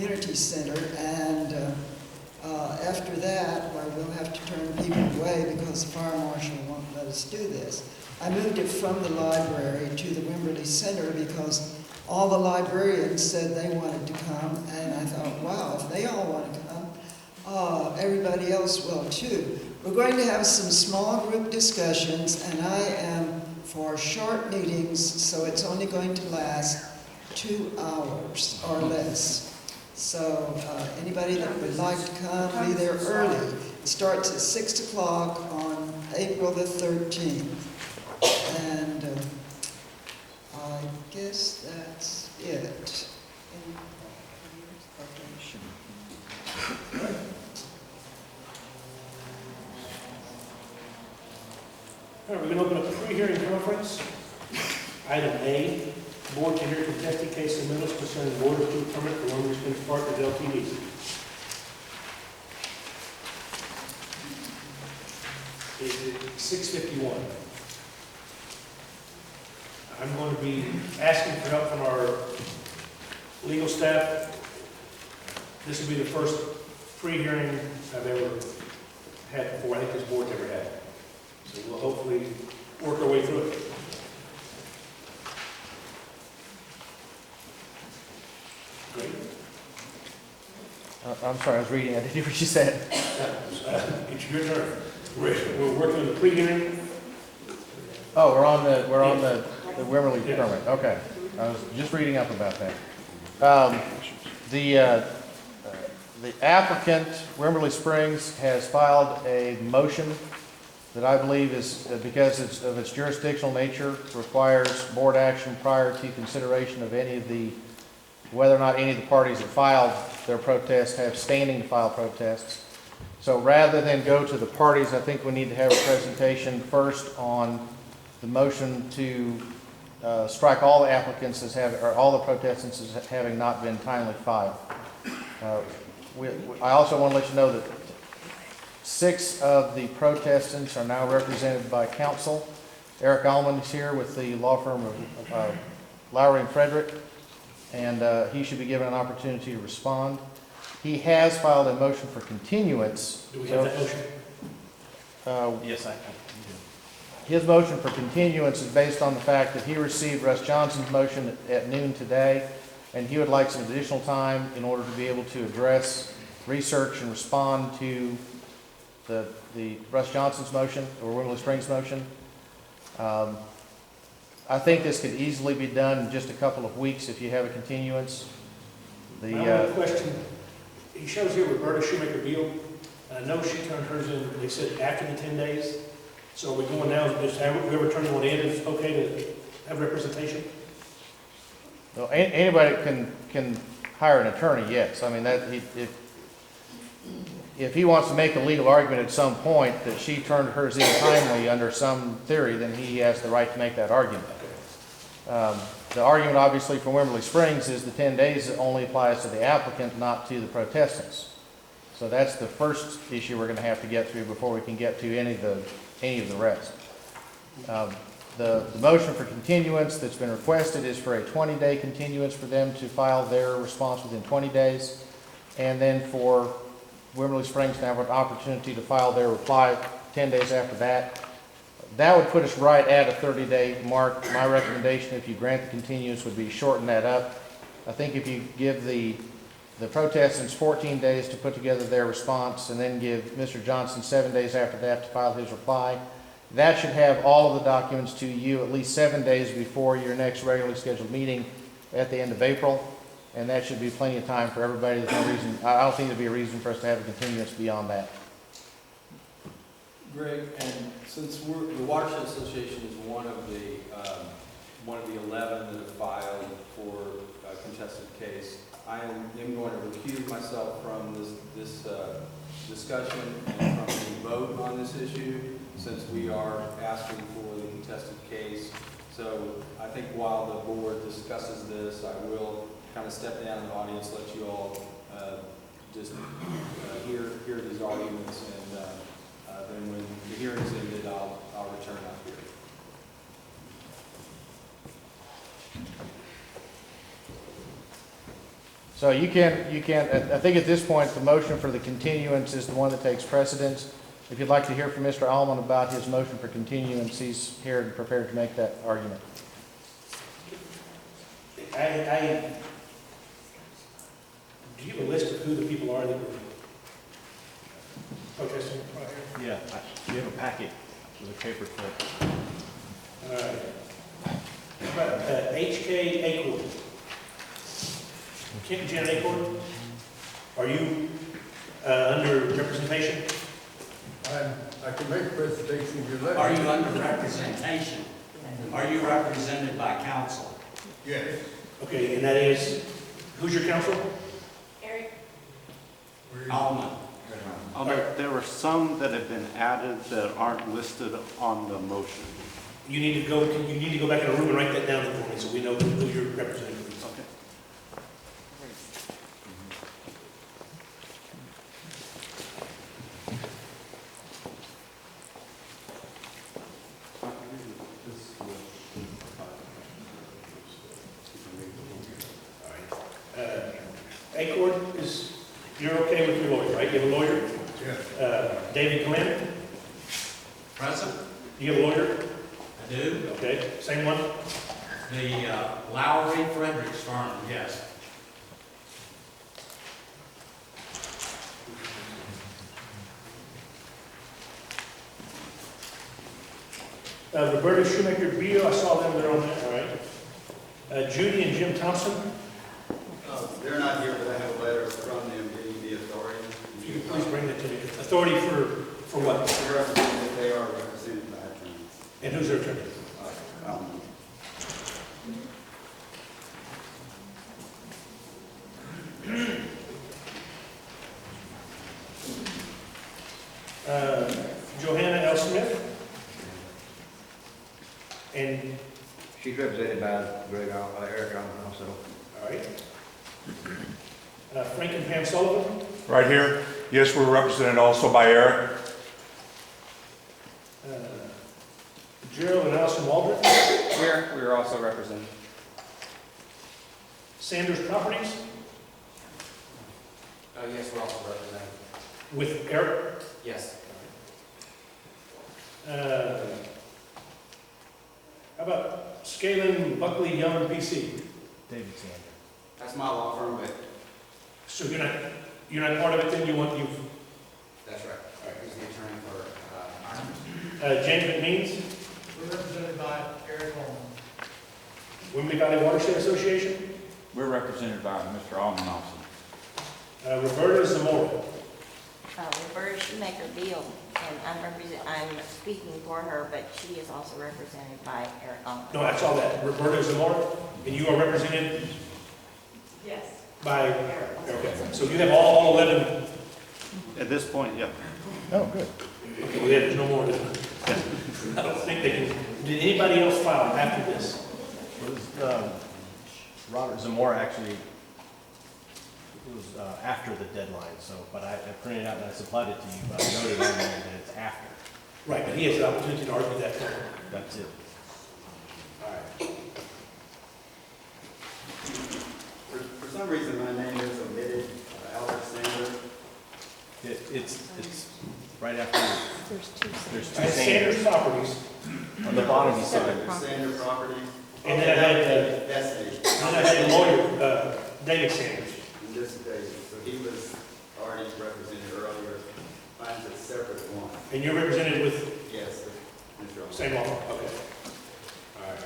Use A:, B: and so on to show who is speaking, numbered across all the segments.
A: community center, and after that, well, we'll have to turn people away because the fire marshal won't let us do this. I moved it from the library to the Wimberley Center because all the librarians said they wanted to come, and I thought, wow, if they all want to come, everybody else will too. We're going to have some small group discussions, and I am for short meetings, so it's only going to last 2 hours or less. So anybody that would like to come, be there early. It starts at 6 o'clock on April the 13th. And I guess that's it.
B: All right, we're going to open up the pre-hearing conference. Item A, board to hear contested case submittals concerning board approved permit for Wimberley Springs Partners Ltd. Is it 6:51? I'm going to be asking for help from our legal staff. This will be the first pre-hearing I've ever had before. I think this board's ever had. So we'll hopefully work our way through it. Great.
C: I'm sorry, I was reading. I didn't hear what you said.
B: It's your turn. We're working on the pre-hearing.
C: Oh, we're on the Wimberley permit. Okay, I was just reading up about that. The applicant, Wimberley Springs, has filed a motion that I believe is, because of its jurisdictional nature, requires board action prior to consideration of whether or not any of the parties that filed their protest have standing to file protests. So rather than go to the parties, I think we need to have a presentation first on the motion to strike all the applicants or all the protestants as having not been timely filed. I also want to let you know that 6 of the protestants are now represented by counsel. Eric Allman is here with the law firm of Lowry and Frederick, and he should be given an opportunity to respond. He has filed a motion for continuance.
B: Do we have that motion?
C: Yes, I have. His motion for continuance is based on the fact that he received Russ Johnson's motion at noon today, and he would like some additional time in order to be able to address, research, and respond to the Russ Johnson's motion, or Wimberley Springs motion. I think this could easily be done in just a couple of weeks if you have a continuance.
B: My only question, he shows here Roberta Shoemaker Beal. I know she turned hers in, they said after the 10 days. So are we going now, just have whoever turned one in, it's okay to have representation?
C: Well, anybody can hire an attorney, yes. I mean, if he wants to make a legal argument at some point that she turned hers in timely under some theory, then he has the right to make that argument. The argument, obviously, from Wimberley Springs is the 10 days only applies to the applicant, not to the protestants. So that's the first issue we're going to have to get through before we can get to any of the rest. The motion for continuance that's been requested is for a 20-day continuance for them to file their response within 20 days, and then for Wimberley Springs to have an opportunity to file their reply 10 days after that. That would put us right at a 30-day mark. My recommendation, if you grant the continuance, would be shorten that up. I think if you give the protestants 14 days to put together their response, and then give Mr. Johnson 7 days after that to file his reply, that should have all of the documents to you at least 7 days before your next regularly scheduled meeting at the end of April, and that should be plenty of time for everybody. There's no reason, I don't think there'd be a reason for us to have a continuance beyond that.
D: Greg, and since the Watershed Association is one of the 11 that have filed for a contested case, I am going to recuse myself from this discussion and from the vote on this issue, since we are asking for the contested case. So I think while the board discusses this, I will kind of step down in the audience, let you all just hear these arguments, and then when the hearing's ended, I'll return up here.
C: So you can't, I think at this point, the motion for the continuance is the one that takes precedence. If you'd like to hear from Mr. Allman about his motion for continuance, he's here and prepared to make that argument.
B: Do you have a list of who the people are that were protesting right here?
E: Yeah, you have a packet with a paper clip.
B: All right. How about HK Acorn? Kent Jen Acorn? Are you under representation?
F: I can make a presentation if you like.
G: Are you under representation? Are you represented by counsel?
F: Yes.
B: Okay, and that is, who's your counsel?
G: Alman.
E: There were some that have been added that aren't listed on the motion.
B: You need to go back in a room and write that down for me so we know who you're representing.
E: Okay.
B: Acorn, you're okay with your lawyer, right? You have a lawyer?
F: Yes.
B: David Glenn,
G: Present?
B: you have a lawyer?
G: I do.
B: Okay, same one?
G: The Lowry Fredericks firm, yes.
B: Roberta Shoemaker Beal, I saw them, they're on there, all right. Judy and Jim Thompson,
H: They're not here, but I have a letter from them giving the authority.
B: if you could please bring that to me. Authority for what?
H: They are represented by attorneys.
B: And who's their attorney?
H: Um,
B: Johanna L. Smith. And,
I: She's represented by Eric Allen also.
B: all right. Frank and Pam Sullivan.
J: Right here. Yes, we're represented also by Eric.
B: Gerald and Allison Waldron.
I: We are also represented.
B: Sanders Properties
I: Yes, we're also represented.
B: with Eric.
I: Yes.
B: How about Scalen, Buckley, Young, and PC?
E: David Sander.
H: That's my law firm, but
B: So you're not part of it then, you've,
H: that's right. He's the attorney for Iron.
B: James McMeans,
F: We're represented by Eric Holman.
B: Wimbledon Valley Watershed Association,
E: We're represented by Mr. Allman also.
B: Roberta Zamora.
K: Roberta Shoemaker Beal, and I'm speaking for her, but she is also represented by Eric Allen.
B: No, I saw that. Roberta Zamora, and you are represented
K: Yes.
B: by, okay, so you have all 11,
E: At this point, yeah.
C: Oh, good.
B: okay, well, there's no more. I don't think they can, did anybody else file after this?
L: Robert Zamora actually was after the deadline, so, but I printed it out and I supplied it to you, but I noted on there that it's after.
B: Right, but he has the opportunity to argue that point.
L: That's it.
B: All right.
H: For some reason, my name is omitted, Albert Sanders.
L: It's right after,
K: There's two.
L: there's two
B: And Sanders
L: Sanders.
B: Properties,
L: On the bottom side.
H: Sanders Property.
B: and then I had,
H: That's me.
B: and I had a lawyer, David Sanders.
H: In this case, so he was already represented earlier. Mine's a separate one.
B: And you're represented with
H: Yes, Mr. Olson.
B: same law, okay. All right.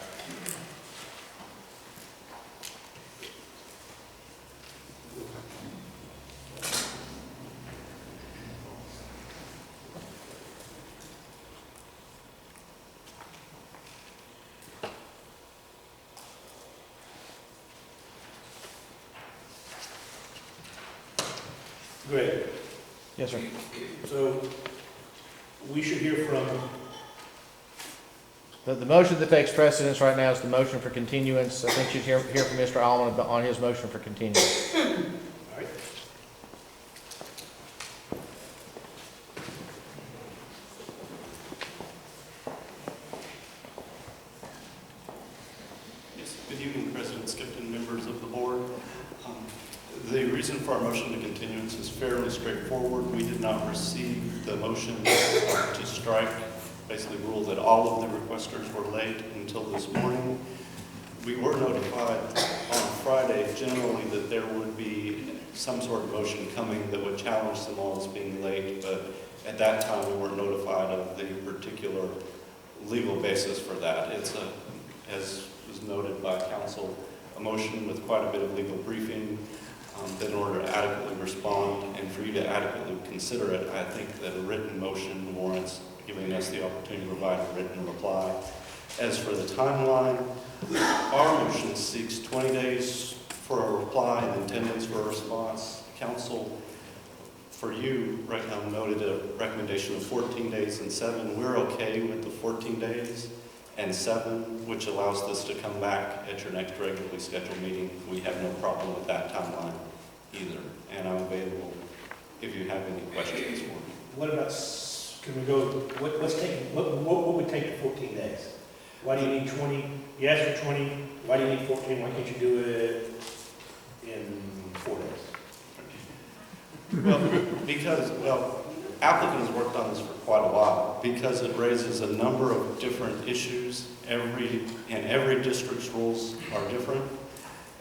B: Great.
C: Yes, sir.
B: So we should hear from,
C: The motion that takes precedence right now is the motion for continuance. I think you should hear from Mr. Allman on his motion for continuance.
B: all right,
M: Yes, good evening, President Skipton, members of the board. reason for our motion to continuance is fairly straightforward. We did not receive the motion to strike, basically rule that all of the requesters were late until this morning. We were notified on Friday generally that there would be some sort of motion coming that would challenge them all as being late, but at that time we weren't notified of the particular legal basis for that. It's as was noted by counsel, a motion with quite a bit of legal briefing that in order to adequately respond and for you to adequately consider it, I think that a written motion warrants giving us the opportunity to provide a written reply. As for the timeline, our motion seeks 20 days for a reply and 10 days for a response. Counsel, for you, right now noted a recommendation of 14 days and 7. We're okay with the 14 days and 7, which allows this to come back at your next regularly scheduled meeting. We have no problem with that timeline either. And I'm available if you have any questions for me.
B: What about, can we go, what would take the 14 days? Why do you need 20? You asked for 20, why do you need 14? Why can't you do it in 4 days?
M: Well, because, applicants worked on this for quite a while because it raises a number of different issues. Every district's rules are different.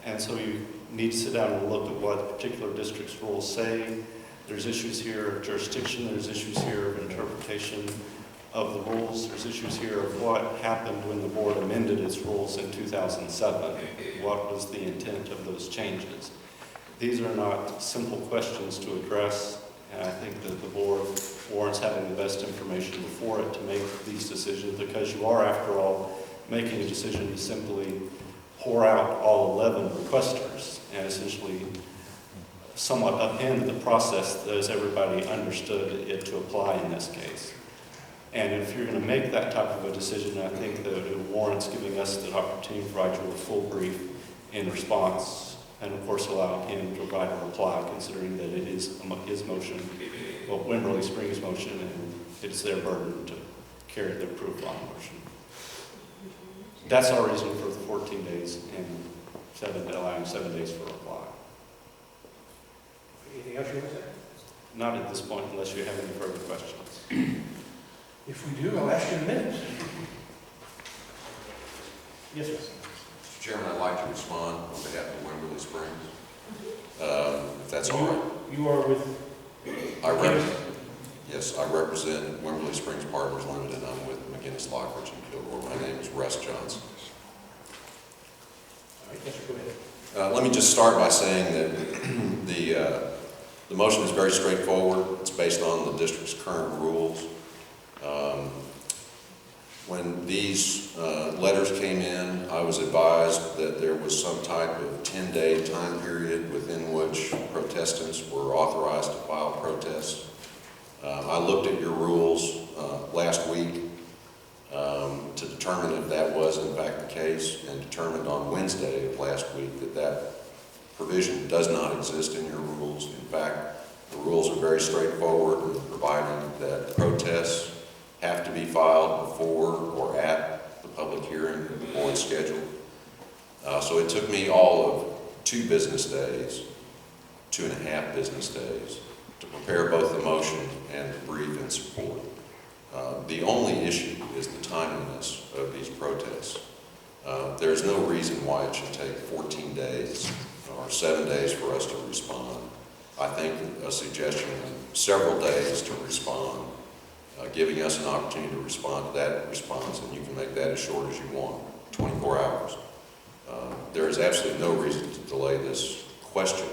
M: And so you need to sit down and look at what particular district's rules say. There's issues here of jurisdiction, there's issues here of interpretation of the rules, there's issues here of what happened when the board amended its rules in 2007. What was the intent of those changes? These are not simple questions to address, and I think that the board warrants having the best information before it to make these decisions, because you are, after all, making a decision to simply pour out all 11 requesters and essentially somewhat upend the process as everybody understood it to apply in this case. And if you're going to make that type of a decision, I think that it warrants giving us the opportunity to provide you a full brief in response, and of course allowing him to provide a reply, considering that it is his motion, well, Wimberley Springs' motion, and it's their burden to carry the proof on the motion. That's our reason for the 14 days and allowing 7 days for a reply.
B: Anything else you want to say?
M: Not at this point, unless you have any further questions.
B: If we do, I'll ask you in a minute. Yes, sir.
N: Mr. Chairman, I'd like to respond on behalf of Wimberley Springs, if that's all right.
B: You are with?
N: Yes, I represent Wimberley Springs Partners Limited. I'm with McGinnis Lockridge and Kilgore. My name is Russ Johnson.
B: All right, yes, sir, go ahead.
N: Let me just start by saying that the motion is very straightforward. It's based on the district's current rules. When these letters came in, I was advised that there was some type of 10-day time period within which protestants were authorized to file protests. I looked at your rules last week to determine if that was in fact the case, and determined on Wednesday of last week that that provision does not exist in your rules. In fact, the rules are very straightforward in providing that protests have to be filed before or at the public hearing that the board scheduled. So it took me all of 2 business days, 2.5 business days, to prepare both the motion and the brief in support. The only issue is the timeliness of these protests. There's no reason why it should take 14 days or 7 days for us to respond. I think a suggestion of several days to respond, giving us an opportunity to respond to that response, and you can make that as short as you want, 24 hours. There is absolutely no reason to delay this question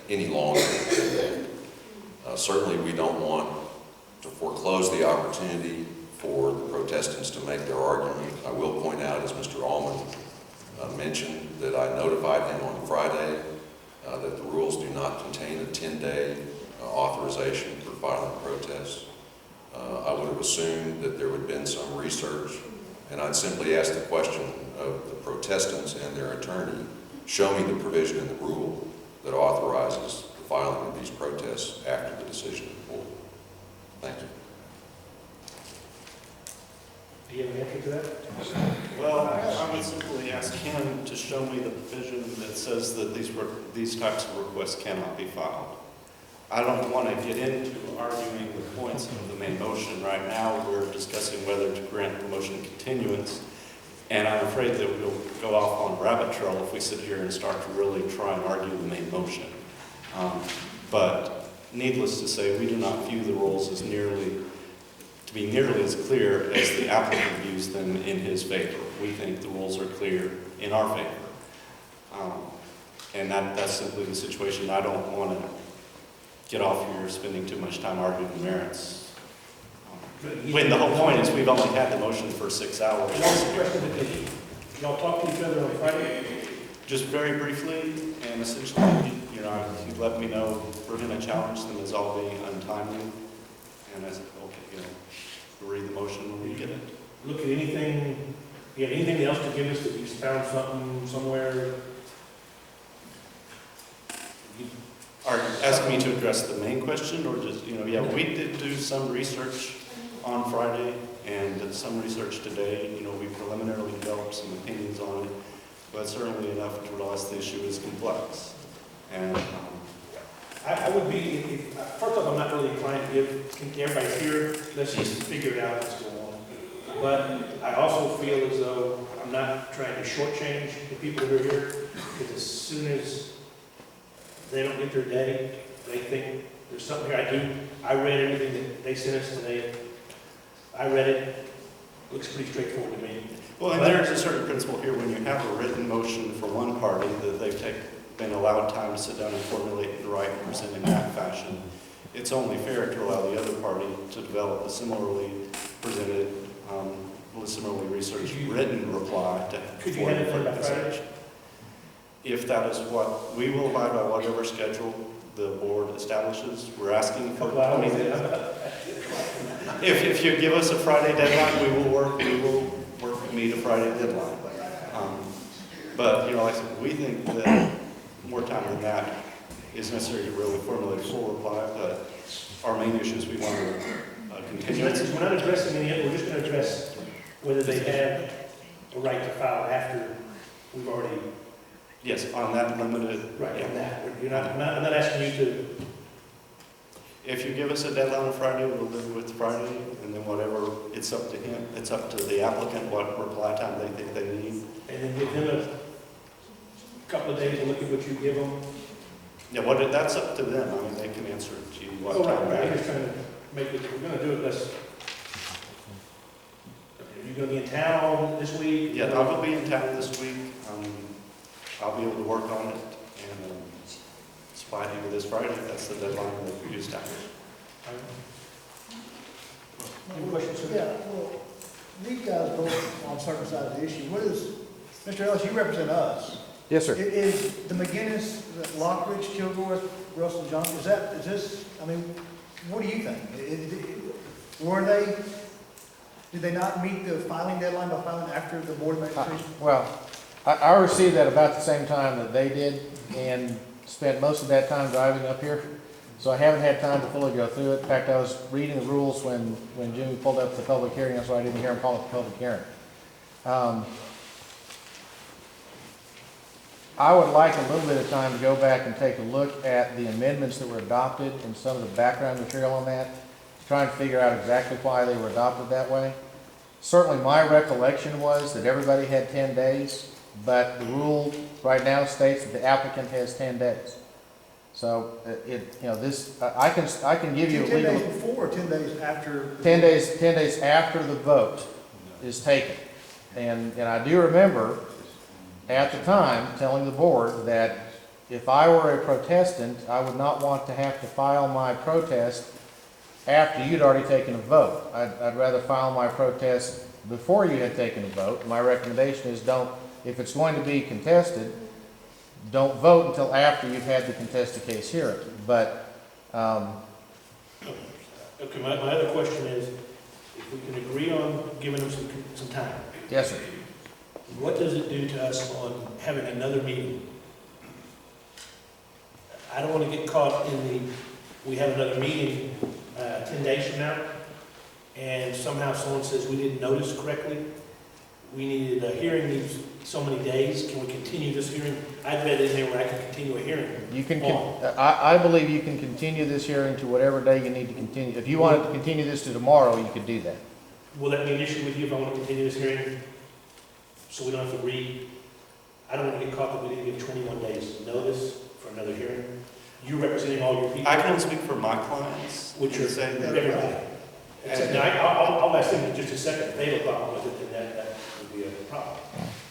N: any longer than that. Certainly we don't want to foreclose the opportunity for the protestants to make their argument. I will point out, as Mr. Allman mentioned, that I notified him on Friday that the rules do not contain a 10-day authorization for filing protests. I would have assumed that there would have been some research, and I'd simply ask the question of the protestants and their attorney, show me the provision in the rule that authorizes the filing of these protests after the decision of the board. Thank you.
B: Do you have an answer to that?
M: Well, I would simply ask him to show me the provision that says that these types of requests cannot be filed. I don't want to get into arguing the points of the main motion. Right now, we're discussing whether to grant the motion continuance, and I'm afraid that we'll go off on a rabbit trail if we sit here and start to really try and argue the main motion. But needless to say, we do not view the rules as to be nearly as clear as the applicant views them in his favor. We think the rules are clear in our favor. And that's simply the situation. I don't want to get off here spending too much time arguing the merits. When the whole point is we've only had the motion for 6 hours.
B: Y'all talk to each other on Friday?
M: Just very briefly, and essentially, you let me know we're going to challenge them as all being untimely. And I said, okay, we'll read the motion when we get it.
B: Look at anything, anything else to give us that you found something somewhere?
M: Are you asking me to address the main question, or just, yeah, we did do some research on Friday and some research today. We preliminarily developed some opinions on it, but certainly enough to realize the issue is complex. And
B: I would be, first off, I'm not really inclined to give everybody here, let's just figure it out what's going on. But I also feel as though I'm not trying to shortchange the people who are here, because as soon as they don't get their day, they think there's something here. I read everything that they sent us today. I read it. Looks pretty straightforward to me.
M: Well, and there's a certain principle here when you have a written motion for one party that they've been allowed time to sit down and formulate and write and present in that fashion. It's only fair to allow the other party to develop a similarly presented, similarly researched written reply to
B: could you have it done by Friday?
M: If that is what, we will abide by whatever schedule the board establishes. We're asking for 20 days. If you give us a Friday deadline, we will work to meet a Friday deadline. But, like I said, we think that more time than that is necessary to really formulate a full reply, but our main issue is we want to continue.
B: We're not addressing any of it, we're just going to address whether they have a right to file after we've already...
M: Yes, on that limited...
B: Right,
M: yeah.
B: on that. I'm not asking you to...
M: If you give us a deadline on Friday, we'll live with Friday, and then whatever, it's up to him, it's up to the applicant what reply time they think they need.
B: And then give them a couple of days to look at what you give them.
M: Yeah, that's up to them. I mean, they can answer it to you what time.
B: Right. I'm just trying to make it, we're going to do it less. Are you going to be in town this week?
M: Yeah, I will be in town this week. I'll be able to work on it and supply it with this Friday. That's the deadline that we used out.
B: Any questions?
O: Yeah, well, these guys both on certain side of the issue. What is, Mr. Ellis, you represent us.
C: Yes, sir.
O: Is the McGinnis, Lockridge, Kilgore, Russell Johnson, is this, what do you think? Did they not meet the filing deadline by filing after the board made a decision?
C: Well, I received that about the same time that they did and spent most of that time driving up here. So I haven't had time to fully go through it. In fact, I was reading the rules when Jimmy pulled up the public hearing. That's why I didn't hear him call it the public hearing. I would like a little bit of time to go back and take a look at the amendments that were adopted and some of the background material on that, trying to figure out exactly why they were adopted that way. Certainly my recollection was that everybody had 10 days. But the rule right now states that the applicant has 10 days. So I can give you a legal...
O: 10 days before or 10 days after?
C: 10 days after the vote is taken. And I do remember at the time telling the board that if I were a protestant, I would not want to have to file my protest after you'd already taken a vote. I'd rather file my protest before you had taken a vote. My recommendation is if it's going to be contested, don't vote until after you've had the contested case hearing. But
B: okay, my other question is, if we can agree on giving them some time.
C: Yes, sir.
B: What does it do to us on having another meeting? I don't want to get caught in we have another meeting 10 days from now, and somehow someone says we didn't notice correctly. we needed a hearing needs so many days, can we continue this hearing? I'd read in there where I can continue a hearing.
C: You can,
B: on.
C: I believe you can continue this hearing to whatever day you need to continue. If you wanted to continue this to tomorrow, you could do that.
B: Will that be an issue with you if I want to continue this hearing? So we don't have to read, I don't want to get caught that we didn't give 21 days notice for another hearing. You're representing all your people.
M: I can speak for my clients.
B: Which are
M: saying that
B: everybody. Now, I'll ask them in just a second if they have a problem with it, then that would be a problem.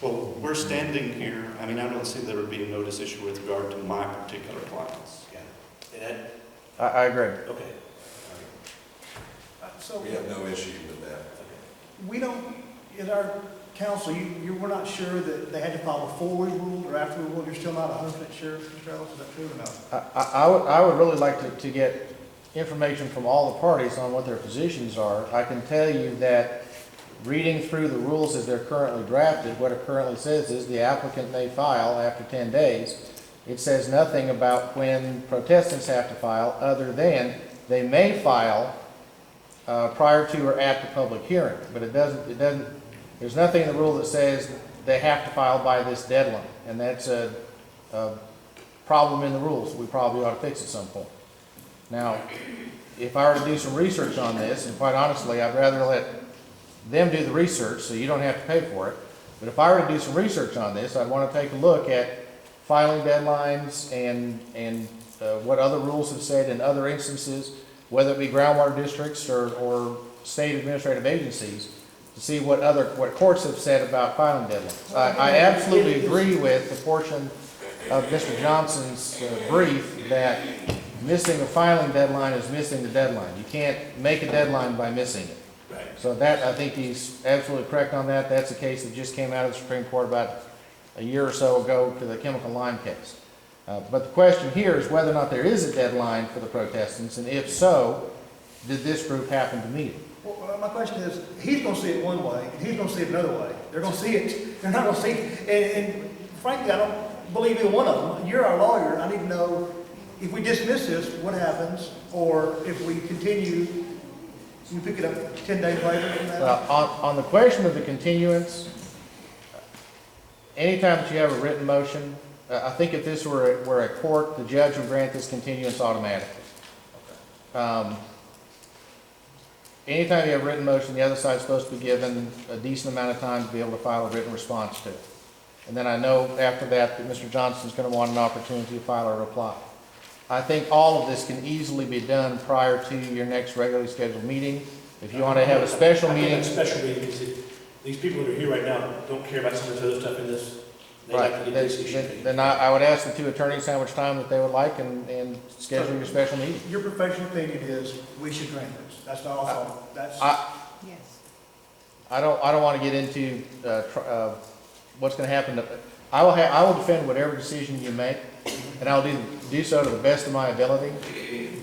M: Well, we're standing here, I mean, I don't see there would be a notice issue with regard to my particular clients.
B: Yeah. And that,
C: I agree.
B: okay.
O: So
N: We have no issue with that.
O: we don't, in our council, we're not sure that they had to file before we ruled or after we ruled. You're still not 100% sure, Mr. Ellis, is that true or no?
C: I would really like to get information from all the parties on what their positions are. I can tell you that reading through the rules as they're currently drafted, what it currently says is the applicant may file after 10 days. It says nothing about when protestants have to file other than they may file prior to or at the public hearing. But it doesn't, there's nothing in the rule that says they have to file by this deadline. And that's a problem in the rules we probably ought to fix at some point. Now, if I were to do some research on this, and quite honestly, I'd rather let them do the research so you don't have to pay for it. But if I were to do some research on this, I'd want to take a look at filing deadlines and what other rules have said in other instances, whether it be groundwater districts or state administrative agencies, to see what courts have said about filing deadlines. I absolutely agree with the portion of Mr. Johnson's brief that missing a filing deadline is missing the deadline. You can't make a deadline by missing it.
B: Right.
C: So that, I think he's absolutely correct on that. That's a case that just came out of the Supreme Court about a year or so ago to the chemical lime case. But the question here is whether or not there is a deadline for the protestants, and if so, did this group happen to meet it?
O: Well, my question is, he's going to see it one way, and he's going to see it another way. They're going to see it. They're not going to see it. And frankly, I don't believe either one of them. You're our lawyer. I need to know if we dismiss this, what happens, or if we continue, you pick it up 10 days later from that?
C: On the question of the continuance, anytime that you have a written motion, I think if this were a court, the judge would grant this continuance automatically. Anytime you have a written motion, the other side's supposed to be given a decent amount of time to be able to file a written response to it. And then I know after that Mr. Johnson's going to want an opportunity to file a reply. I think all of this can easily be done prior to your next regularly scheduled meeting. If you want to have a special meeting.
B: Special meeting, because these people that are here right now don't care about some of this other stuff in this. They
C: Right,
B: like to get this issue.
C: then I would ask the two attorneys how much time that they would like and schedule your special meeting.
O: Your professional opinion is we should grant this. That's all. That's.
K: Yes.
C: I don't want to get into what's going to happen. I will defend whatever decision you make, and I'll do so to the best of my ability.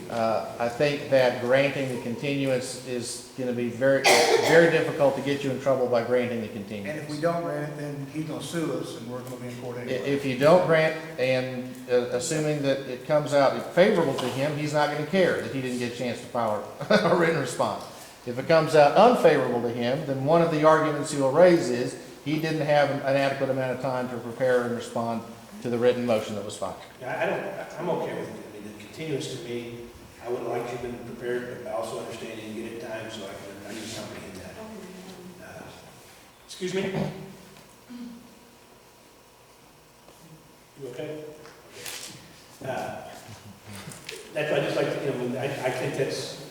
C: I think that granting the continuance is going to be very, very difficult to get you in trouble by granting the continuance.
O: And if we don't grant it, then he's going to sue us, and we're going to be in court anyway.
C: If you don't grant, and assuming that it comes out favorable to him, he's not going to care that he didn't get a chance to file a written response. If it comes out unfavorable to him, then one of the arguments he will raise is he didn't have an adequate amount of time to prepare and respond to the written motion that was filed.
B: Yeah, I'm okay with it. I mean, the continuance to me, I would like you to be prepared, but I also understand you get it time so I can comprehend that. Excuse me? You okay? That's why I just like to, I think that's,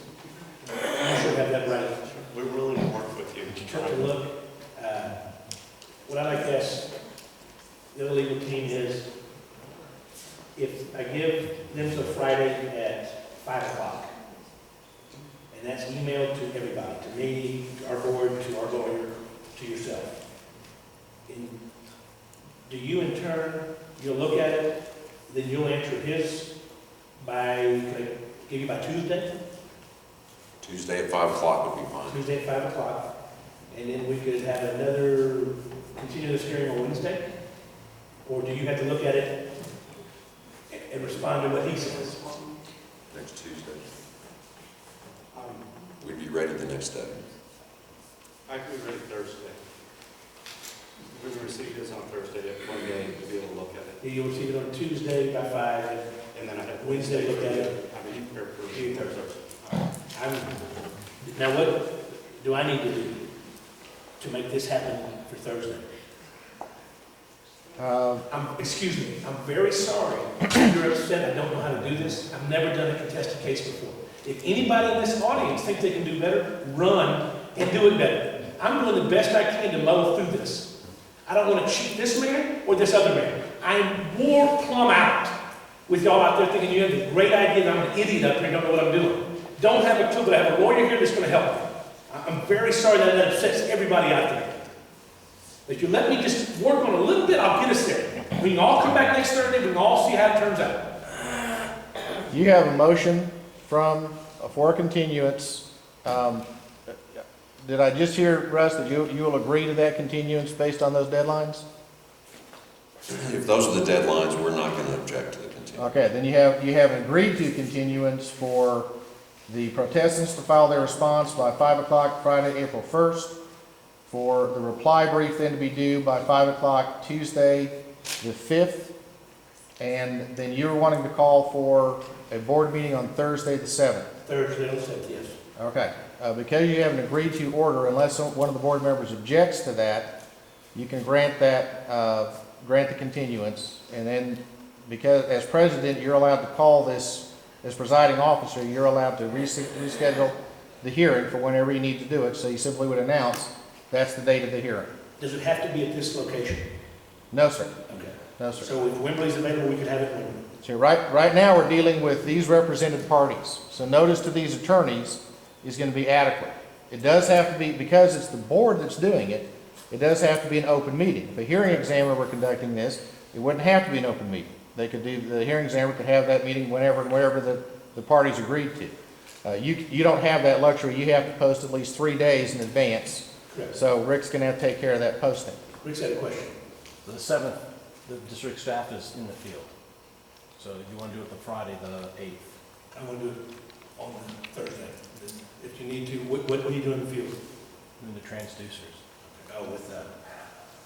B: you should have that right.
M: We're willing to work with you.
B: To look, what I like to ask the other legal team is, if I give them till Friday at 5 o'clock, and that's emailed to everybody, to me, to our board, to our lawyer, to yourself. And do you in turn, you'll look at it, then you'll answer his by, can I give you by Tuesday?
N: Tuesday at 5 o'clock would be fine.
B: Tuesday at 5 o'clock, and then we could have another continuous hearing on Wednesday? Or do you have to look at it and respond to what he says?
N: Next Tuesday. We'd be ready the next day.
M: I can be ready Thursday.
D: We're going to receive this on Thursday at 1 day to be able to look at it.
B: You'll receive it on Tuesday by 5,
D: And then I have
B: Wednesday, look at it.
D: I mean, for Thursday.
B: Now what do I need to do to make this happen for Thursday? Excuse me, I'm very sorry you're upset I don't know how to do this. I've never done a contested case before. If anybody in this audience thinks they can do better, run and do it better. I'm doing the best I can to muddle through this. I don't want to cheat this man or this other man. I'm wore plumb out with y'all out there thinking you have a great idea that I'm an idiot up here and don't know what I'm doing. Don't have a clue, but I have a lawyer here that's going to help me. I'm very sorry that upsets everybody out there. If you let me just work on a little bit, I'll get us there. We can all come back next Thursday, we can all see how it turns out.
C: You have a motion for a continuance. Did I just hear, Russ, that you will agree to that continuance based on those deadlines?
N: If those are the deadlines, we're not going to object to the continuance.
C: Okay, then you have an agreed to continuance for the protestants to file their response by 5 o'clock Friday, April 1st, for the reply brief then to be due by 5 o'clock Tuesday, the 5th, and then you're wanting to call for a board meeting on Thursday, the 7th.
B: Thursday, the 7th, yes.
C: Okay, because you have an agreed to order, unless one of the board members objects to that, you can grant that, grant the continuance, and then, because as president, you're allowed to call this, as presiding officer, you're allowed to reschedule the hearing for whenever you need to do it, so you simply would announce that's the date of the hearing.
B: Does it have to be at this location?
C: No, sir.
B: Okay.
C: No, sir.
B: So if Wembley's available, we could have it in Wembley.
C: So right now, we're dealing with these represented parties. So notice to these attorneys is going to be adequate. It does have to be, because it's the board that's doing it, it does have to be an open meeting. If a hearing examiner were conducting this, it wouldn't have to be an open meeting. They could do, the hearing examiner could have that meeting whenever and wherever the parties agreed to. You don't have that luxury. You have to post at least 3 days in advance.
B: Correct.
C: So Rick's going to have to take care of that posting.
B: Rick's had a question.
L: The 7th, the district staff is in the field. So you want to do it the Friday, the 8th?
B: I want to do it on Thursday. If you need to, what are you doing in the field?
L: Doing the transducers.
B: Oh, with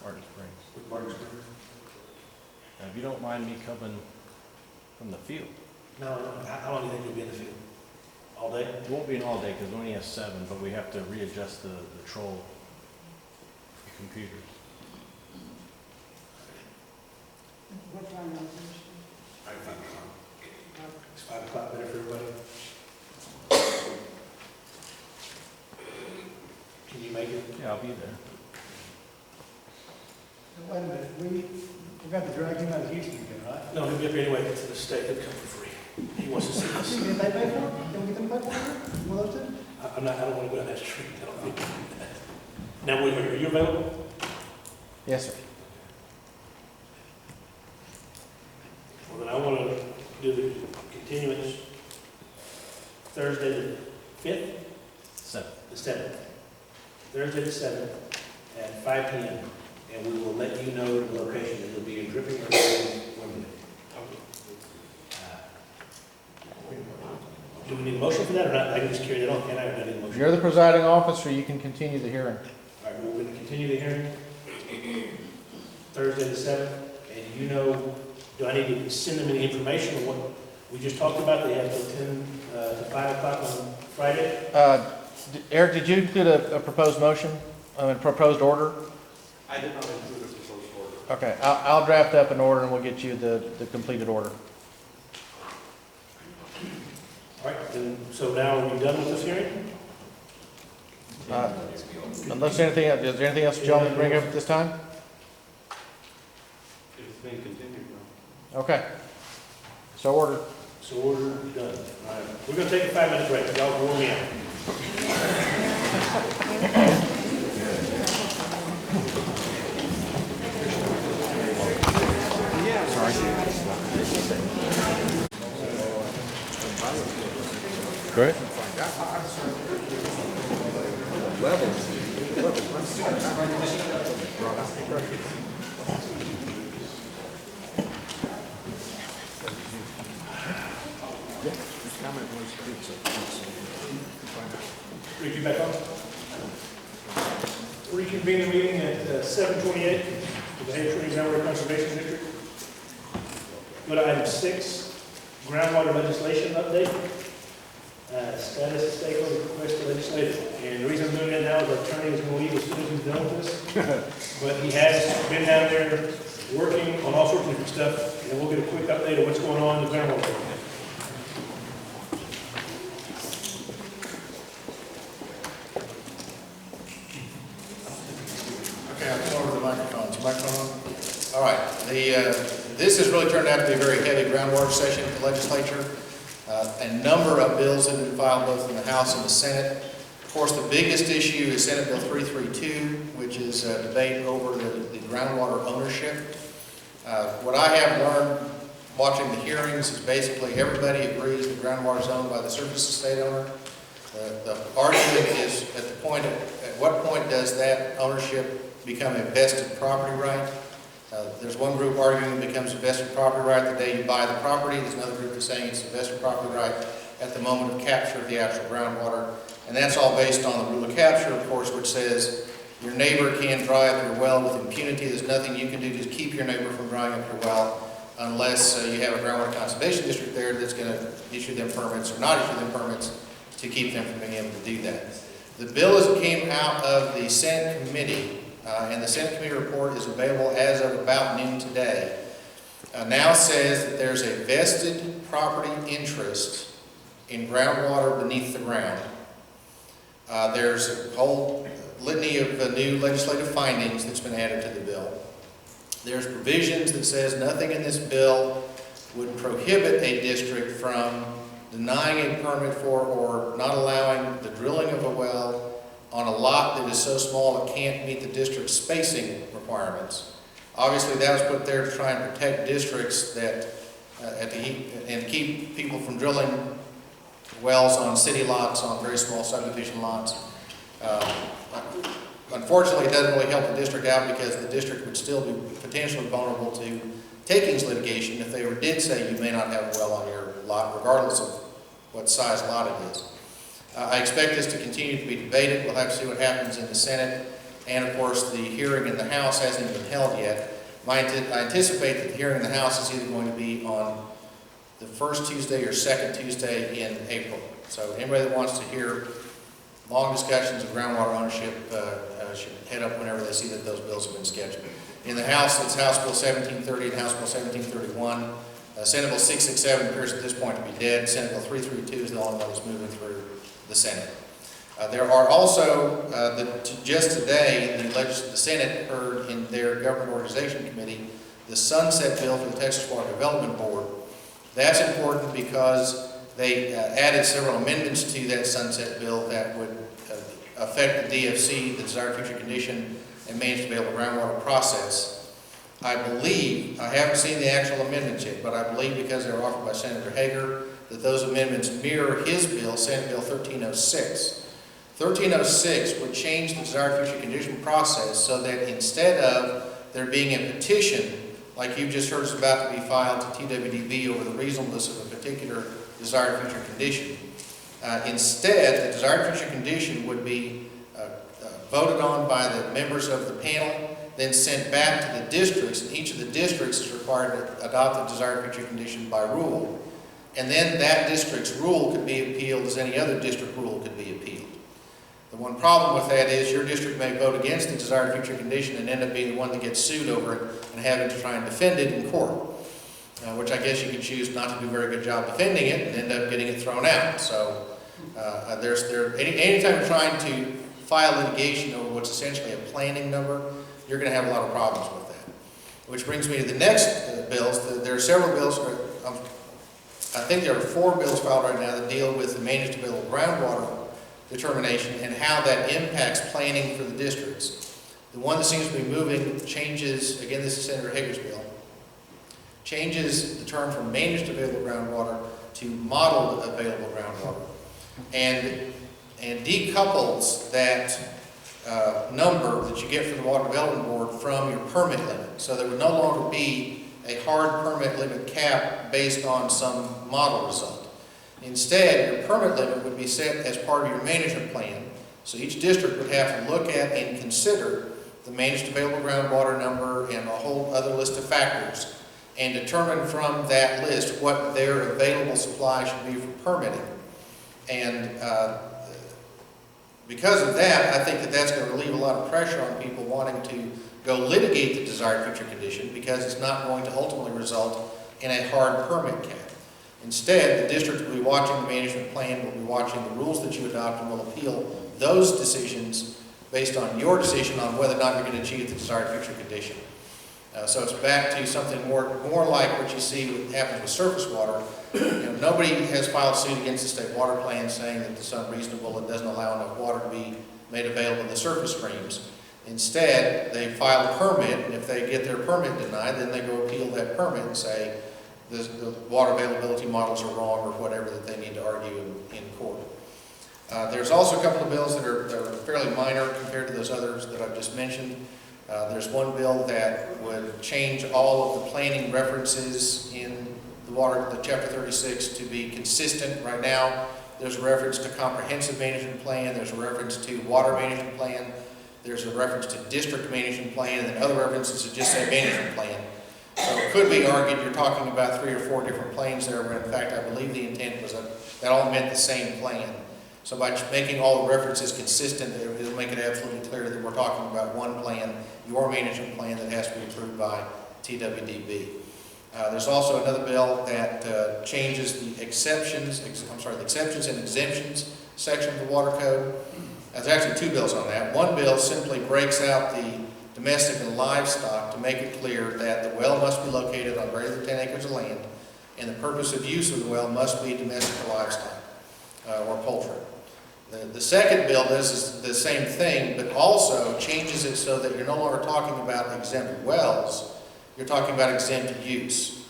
L: Martin Springs.
B: With Martin Springs?
L: Now, if you don't mind me coming from the field.
B: No. How long do you think you'll be in the field? All day?
L: It won't be an all day because we only have 7, but we have to readjust the troll computers.
A: What time on Thursday?
B: I can find it. It's 5 o'clock better for everybody? Can you make it?
L: Yeah, I'll be there.
O: Wait a minute, we got to drag him out of Houston again, right?
B: No, he'll be up here anyway. It's the state. He'll come for free. He wants to see us.
O: Did they pay for it? Can we get them to pay for it? One of those two?
B: I don't want to go down that street. I don't think we can do that. Now, are you available?
C: Yes, sir.
B: Well, then I want to do the continuance Thursday the 5th?
L: 7th.
B: The 7th. Thursday the 7th at 5 p.m. And we will let you know the location. It will be in Dripping or Wembley. Do we need a motion for that or not? I can just carry that on, can I, or do I need a
C: If
B: motion?
C: you're the presiding officer, you can continue the hearing.
B: All right, we're going to continue the hearing Thursday the 7th. And you know, do I need to send them any information on what we just talked about? They have till 10 to 5 o'clock on Friday?
C: Eric, did you include a proposed motion, a proposed order?
D: I did not include a proposed order.
C: Okay, I'll draft up an order and we'll get you the completed order.
B: All right, then, so now are we done with this hearing?
C: Unless anything, is there anything else that y'all want to bring up at this time?
D: It's been continued now.
C: Okay. So ordered.
B: So order done. All right, we're going to take a 5-minute break. Y'all warm me out.
C: Great.
B: Rick, you back on? reconvene the meeting at 7:28 with the Hayward Springs Groundwater Conservation District. Go to item 6, groundwater legislation update. Status stakeholder request for legislative. And the reason I'm doing that now is our attorney is going to leave as soon as he's done with this. But he has been down there working on all sorts of different stuff, and we'll get a quick update of what's going on in the groundwater.
P: Okay, I'll come over to the microphone. Is the microphone on? All right. This has really turned out to be a very heavy groundwater session for the legislature. A number of bills have been filed both in the House and the Senate. Of course, the biggest issue is Senate Bill 332, which is a debate over the groundwater ownership. What I have learned watching the hearings is basically everybody agrees that groundwater is owned by the surface estate owner. The argument is at what point does that ownership become a vested property right? There's one group arguing it becomes a vested property right the day you buy the property. There's another group that's saying it's a vested property right at the moment of capture of the actual groundwater. And that's all based on the rule of capture, of course, which says your neighbor can dry up your well with impunity. There's nothing you can do to keep your neighbor from drying up your well unless you have a groundwater conservation district there that's going to issue them permits or not issue them permits to keep them from being able to do that. The bill as it came out of the Senate committee, and the Senate committee report is available as of about noon today, now says that there's a vested property interest in groundwater beneath the ground. There's a whole litany of new legislative findings that's been added to the bill. There's provisions that says nothing in this bill would prohibit a district from denying a permit for or not allowing the drilling of a well on a lot that is so small it can't meet the district's spacing requirements. Obviously, that was put there to try and protect districts that and keep people from drilling wells on city lots, on very small subdivision lots. Unfortunately, it doesn't really help the district out because the district would still be potentially vulnerable to takings litigation if they ever did say you may not have a well on your lot, regardless of what size lot it is. I expect this to continue to be debated. We'll have to see what happens in the Senate. And of course, the hearing in the House hasn't even been held yet. I anticipate that the hearing in the House is either going to be on the first Tuesday or second Tuesday in April. So anybody that wants to hear long discussions of groundwater ownership should head up whenever they see that those bills have been scheduled. In the House, it's House Bill 1730 and House Bill 1731. Senate Bill 667 appears at this point to be dead. Senate Bill 332 is the only one that's moving through the Senate. There are also, just today, the Senate heard in their Government Organization Committee the sunset bill for the Texas Water Development Board. That's important because they added several amendments to that sunset bill that would affect the DFC, the desired future condition, and managed available groundwater process. I believe, I haven't seen the actual amendments yet, but I believe because they were offered by Senator Hager, that those amendments mirror his bill, Senate Bill 1306. 1306 would change the desired future condition process so that instead of there being a petition, like you've just heard is about to be filed to TWDB over the reasonableness of a particular desired future condition, instead the desired future condition would be voted on by the members of the panel, then sent back to the districts, and each of the districts is required to adopt the desired future condition by rule. And then that district's rule could be appealed as any other district rule could be appealed. The one problem with that is your district may vote against the desired future condition and end up being the one that gets sued over it and having to try and defend it in court, which I guess you could choose not to do a very good job defending it and end up getting it thrown out. So anytime you're trying to file litigation over what's essentially a planning number, you're going to have a lot of problems with that. Which brings me to the next bills. There are several bills. I think there are 4 bills filed right now that deal with the managed available groundwater determination and how that impacts planning for the districts. The one that seems to be moving changes, again this is Senator Hager's bill, changes the term from managed available groundwater to modeled available groundwater and decouples that number that you get from the Water Development Board from your permit limit. So there would no longer be a hard permit limit cap based on some model result. Instead, your permit limit would be set as part of your management plan, So each district would have to look at and consider the managed available groundwater number and a whole other list of factors, and determine from that list what their available supply should be for permitting. And because of that, I think that that's going to relieve a lot of pressure on people wanting to go litigate the desired future condition, because it's not going to ultimately result in a hard permit cap. Instead, the district will be watching the management plan, will be watching the rules that you adopt, and will appeal those decisions based on your decision on whether or not you're going to achieve the desired future condition. So it's back to something more like what you see what happens with surface water. Nobody has filed suit against the state water plan saying that it's unreasonable and doesn't allow enough water to be made available in the surface streams. Instead, they file a permit, and if they get their permit denied, then they go appeal that permit and say the water availability models are wrong, or whatever that they need to argue in court. There's also a couple of bills that are fairly minor compared to those others that I've just mentioned. There's one bill that would change all of the planning references in the Chapter 36 to be consistent. Right now, there's a reference to comprehensive management plan, there's a reference to water management plan, there's a reference to district management plan, and then other references that just say management plan. So it could be argued you're talking about 3 or 4 different plans there, when in fact I believe the intent was that all meant the same plan. So by making all the references consistent, it'll make it absolutely clear that we're talking about one plan, your management plan, that has to be approved by TWDB. There's also another bill that changes the exceptions and exemptions section of the water code. There's actually 2 bills on that. One bill simply breaks out the domestic and livestock to make it clear that the well must be located on greater than 10 acres of land, and the purpose of use of the well must be domestic or livestock or poultry. The second bill does the same thing, but also changes it so that you're no longer talking about exempt wells, you're talking about exempt use.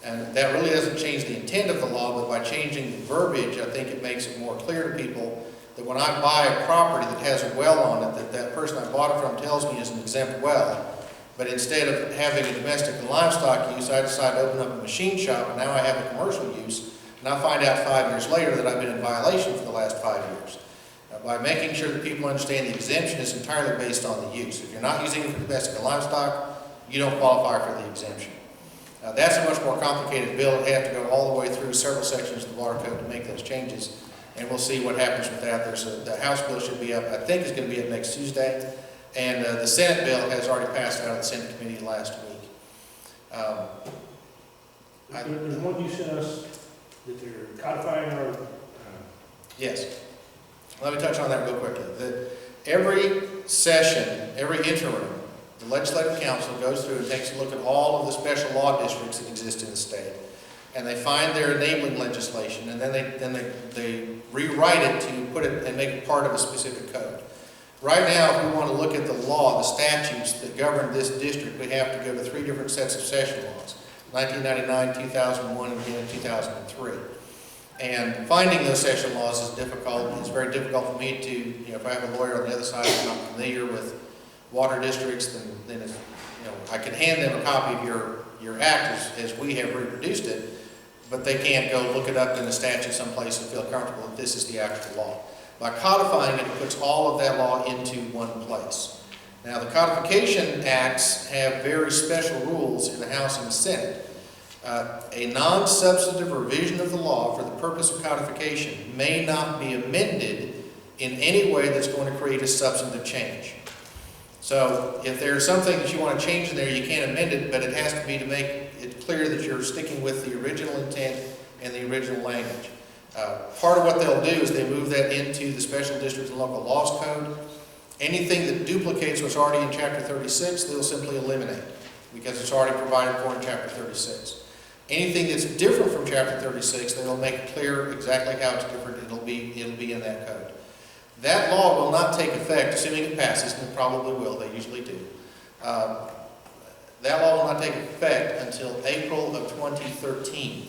P: And that really doesn't change the intent of the law, but by changing the verbiage, I think it makes it more clear to people that when I buy a property that has a well on it, that person I bought it from tells me is an exempt well. But instead of having a domestic and livestock use, I decide to open up a machine shop, and now I have a commercial use, and I find out 5 years later that I've been in violation for the last 5 years. By making sure that people understand the exemption is entirely based on the use. If you're not using it for domestic and livestock, you don't qualify for the exemption. That's a much more complicated bill. It has to go all the way through several sections of the water code to make those changes, and we'll see what happens with that. The House bill should be up, I think is going to be up next Tuesday, and the Senate bill has already passed out of the Senate committee last week.
B: There's one you sent us that they're codifying our...
P: Yes. Let me touch on that real quickly. Every session, every interim, the Legislative Council goes through and takes a look at all of the special law districts that exist in the state. And they find their enabling legislation, and then they rewrite it to put it and make it part of a specific code. Right now, if we want to look at the law, the statutes that govern this district, we have to go to 3 different sets of session laws, 1999, 2001, and again 2003. And finding those session laws is difficult. It's very difficult for me to, if I have a lawyer on the other side who's not familiar with water districts, then it's, I can hand them a copy of your act as we have reproduced it, but they can't go look it up in the statute someplace and feel comfortable that this is the actual law. By codifying it, it puts all of that law into one place. Now, the codification acts have very special rules in the House and the Senate. A non-substantive revision of the law for the purpose of codification may not be amended in any way that's going to create a substantive change. So if there's something that you want to change in there, you can't amend it, but it has to be to make it clear that you're sticking with the original intent and the original language. Part of what they'll do is they move that into the Special Districts and Local Laws Code. Anything that duplicates what's already in Chapter 36, they'll simply eliminate because it's already provided for in Chapter 36. Anything that's different from Chapter 36, they will make it clear exactly how it's different. It'll be in that code. That law will not take effect, assuming it passes, and it probably will, they usually do. That law will not take effect until April of 2013.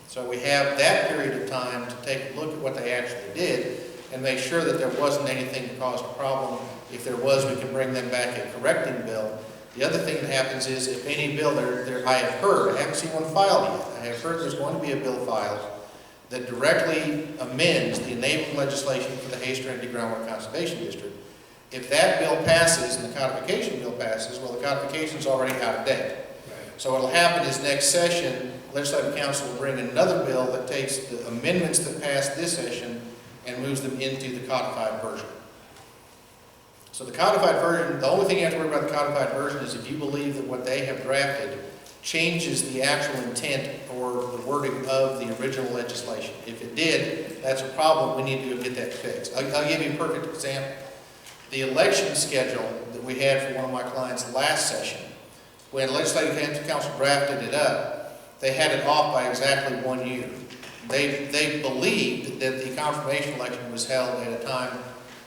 P: So we have that period of time to take a look at what they actually did and make sure that there wasn't anything that caused a problem. If there was, we can bring them back a correcting bill. The other thing that happens is if any bill I have heard, I haven't seen one filed yet, I have heard there's going to be a bill filed that directly amends the enabling legislation for the Hayes Trinity Groundwater Conservation District. If that bill passes and the codification bill passes, well, the codification is already out of date. So what will happen is next session, Legislative Council will bring another bill that takes the amendments that passed this session and moves them into the codified version. So the codified version, the only thing you have to worry about the codified version is if you believe that what they have drafted changes the actual intent or the wording of the original legislation. If it did, that's a problem. We need to get that fixed. I'll give you a perfect example. The election schedule that we had for one of my clients last session, when Legislative Council drafted it up, they had it off by exactly 1 year. They believed that the confirmation election was held at a time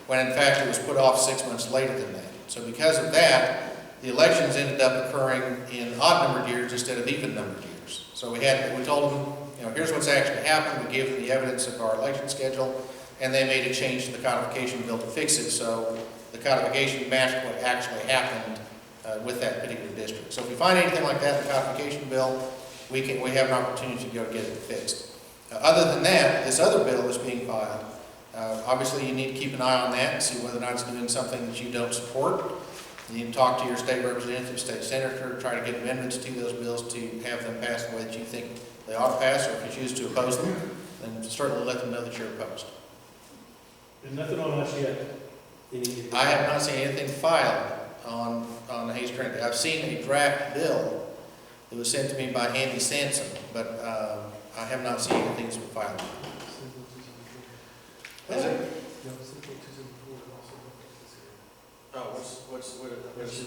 P: when in fact it was put off 6 months later than that. So because of that, the elections ended up occurring in odd-numbered years instead of even-numbered years. So we told them, you know, here's what's actually happened. We gave them the evidence of our election schedule, and they made a change to the codification bill to fix it so the codification matched what actually happened with that particular district. So if we find anything like that in the codification bill, we have an opportunity to go get it fixed. Other than that, this other bill that's being filed, obviously you need to keep an eye on that and see whether or not it's doing something that you don't support. You need to talk to your state representative, state senator, try to get amendments to those bills to have them pass the way that you think they ought to pass, or if you choose to oppose them, then certainly let them know that you're opposed.
B: There's nothing on us yet.
P: I have not seen anything filed on the Hayes Trinity. I've seen a draft bill that was sent to me by Andy Sampson, but I have not seen anything that's been filed. Is it? Oh, what's
B: where he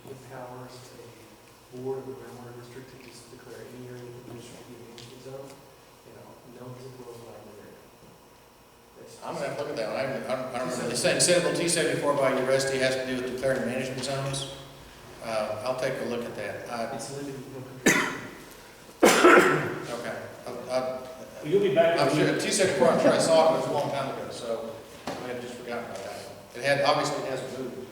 B: empowers a board of the groundwater district to just declare any area of the administrative management zone, no particular library.
P: I'm gonna have to look at that one. I don't remember. It's saying Senate Bill 274 by USD has to do with declaring management zones. I'll take a look at that.
B: It's limited.
P: Okay.
B: You'll be back.
P: I'm sure 274. I'm sure I saw it, but it was a long time ago, so I may have just forgotten about that. Obviously it hasn't moved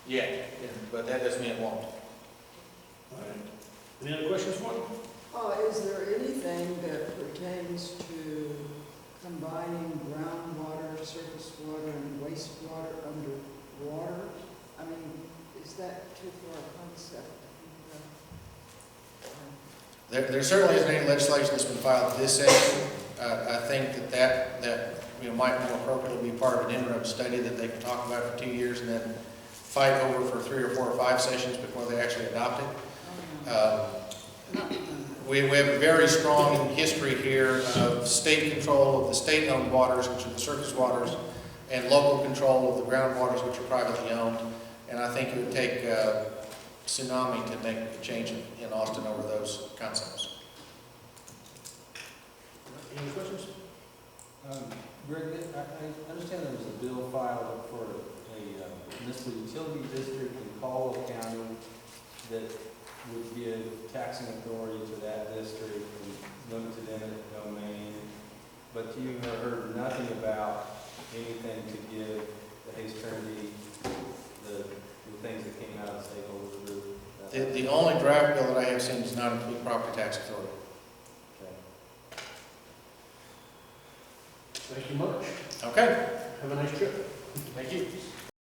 P: yet, but that doesn't mean it won't.
B: All right. Any other questions for him?
A: Is there anything that pertains to combining groundwater, surface water, and wastewater under water? I mean, is that too far a concept?
P: There certainly isn't any legislation that's been filed this session. I think that might more appropriately be part of an interim study that they can talk about for 2 years and then fight over for 3 or 4 or 5 sessions before they actually adopt it. We have a very strong history here of state control of the state-owned waters, which are the surface waters, and local control of the groundwaters, which are privately owned. And I think it would take tsunami to make a change in Austin over those concepts.
B: Any questions?
D: Greg, I understand there was a bill filed for a municipal utility district in Caldwell County that would give taxing authority to that district and limited eminent domain, but you have heard nothing about anything to give the Hayes Trinity the things that came out of the stakeholder group.
P: The only draft bill that I have seen does not include property tax authority.
B: Thank you much.
P: Okay.
B: Have a nice trip.
P: Thank you.